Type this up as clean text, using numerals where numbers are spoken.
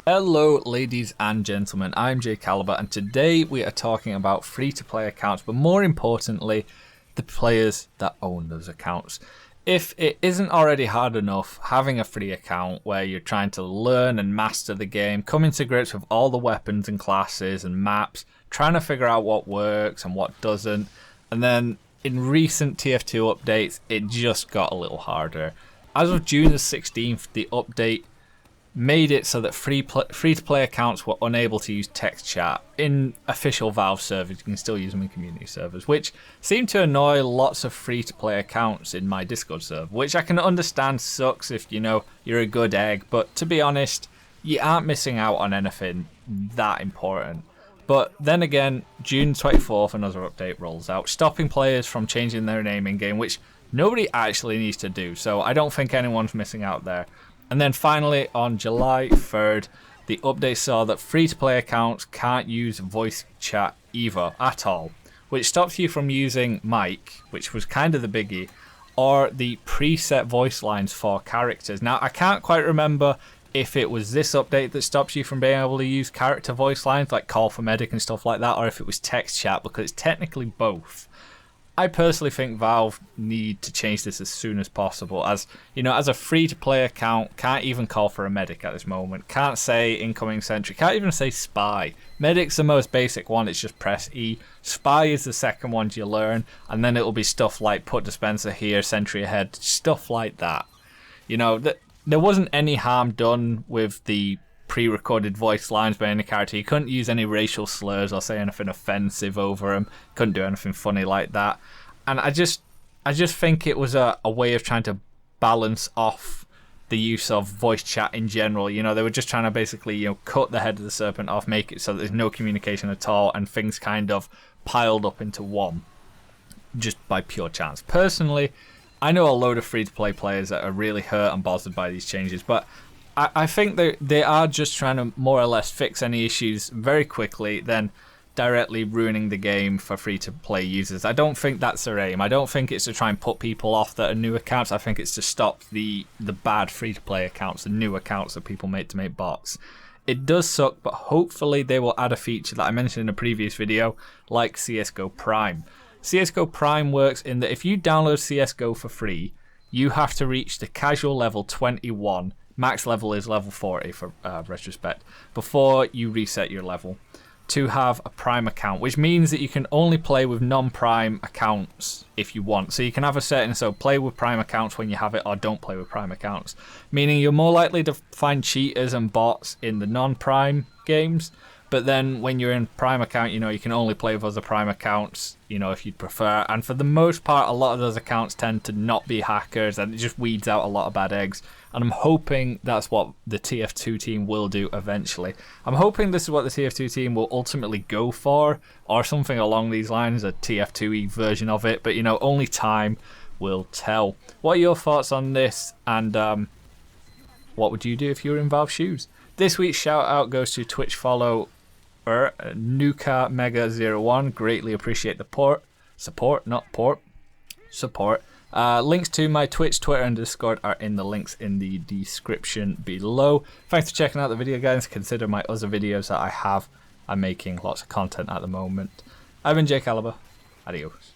Hello ladies and gentlemen, I'm Jay Caliber and today we are talking about free-to-play accounts, but more importantly, the players that own those accounts. If it isn't already hard enough having a free account where you're trying to learn and master the game, coming to grips with all the weapons and classes and maps, trying to figure out what works and what doesn't, and then in recent TF2 updates, it just got a little harder. As of June the 16th, the update made it so that free-to-play accounts were unable to use text chat. In official Valve servers, you can still use them in community servers, which seemed to annoy lots of free-to-play accounts in my Discord server, which I can understand sucks if, you know, you're a good egg, but to be honest, you aren't missing out on anything that important. But then again, June 24th, another update rolls out, stopping players from changing their name in-game, which nobody actually needs to do, so I don't think anyone's missing out there. And then finally, on July 3rd, the update saw that free-to-play accounts can't use voice chat either, at all, which stops you from using mic, which was kind of the biggie, or the preset voice lines for characters. Now, I can't quite remember if it was this update that stops you from being able to use character voice lines, like call for medic and stuff like that, or if it was text chat, because it's technically both. I personally think Valve need to change this as soon as possible, as you know, as a free-to-play account, can't even call for a medic at this moment, can't say incoming sentry, can't even say spy. Medic's the most basic one, it's just press E. Spy is the second one you learn, and then it'll be stuff like put dispenser here, sentry ahead, stuff like that. You know, there wasn't any harm done with the pre-recorded voice lines by any character. You couldn't use any racial slurs or say anything offensive over them. Couldn't do anything funny like that. And I just think it was a way of trying to balance off the use of voice chat in general. You know, they were just trying to basically, you know, cut the head of the serpent off, make it so that there's no communication at all, and things kind of piled up into one just by pure chance. Personally, I know a load of free-to-play players that are really hurt and bothered by these changes, but I think they are just trying to more or less fix any issues very quickly, then directly ruining the game for free-to-play users. I don't think that's their aim. I don't think it's to try and put people off that are new accounts. I think it's to stop the bad free-to-play accounts, the new accounts that people make to make bots. It does suck, but hopefully they will add a feature that I mentioned in a previous video, like CSGO Prime. CSGO Prime works in that if you download CSGO for free, you have to reach the casual level 21. Max level is level 40 for retrospect, before you reset your level, to have a Prime account, which means that you can only play with non-Prime accounts if you want. So you can have a setting, so play with Prime accounts when you have it, or don't play with Prime accounts. Meaning you're more likely to find cheaters and bots in the non-Prime games, but then when you're in Prime account, you know, you can only play with other Prime accounts, you know, if you'd prefer. And for the most part, a lot of those accounts tend to not be hackers, and it just weeds out a lot of bad eggs. And I'm hoping that's what the TF2 team will do eventually. I'm hoping this is what the TF2 team will ultimately go for, or something along these lines, a TF2E version of it. But, you know, only time will tell. What are your thoughts on this? And what would you do if you were in Valve's shoes? This week's shout out goes to Twitch follower Nuka Mega 01. Greatly appreciate the support. Links to my Twitch, Twitter, and Discord are in the links in the description below. Thanks for checking out the video, guys. Consider my other videos that I have. I'm making lots of content at the moment. I've been Jay Caliber. Adios.